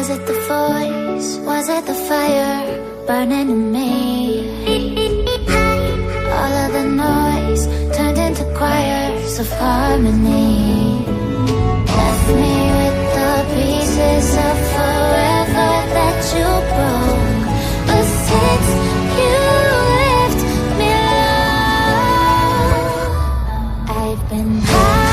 Was it the voice? Was it the fire burning in me? All of the noise turned into choirs of harmony. Left me with the pieces of forever that you broke. But since you left me alone, I've been high.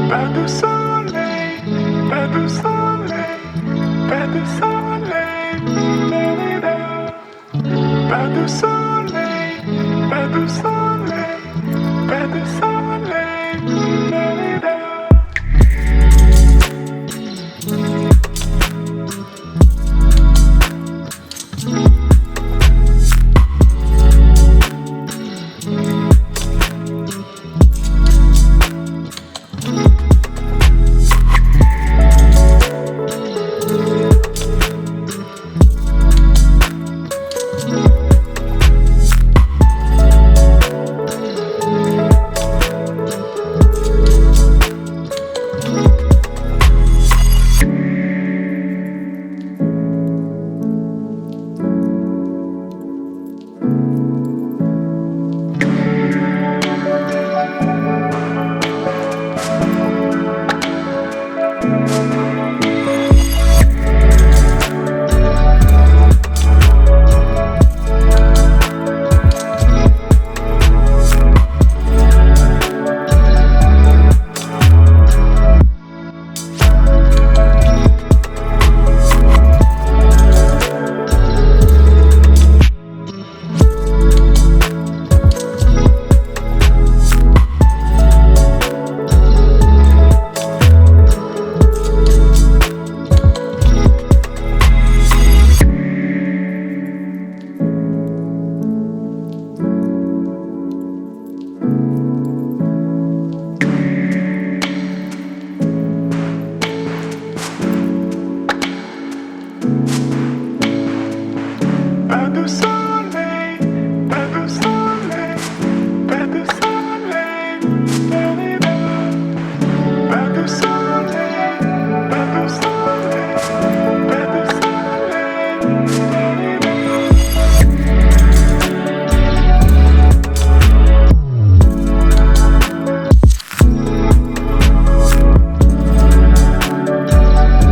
Pas de soleil, pas de soleil, pas de soleil, pas de soleil, pas de soleil.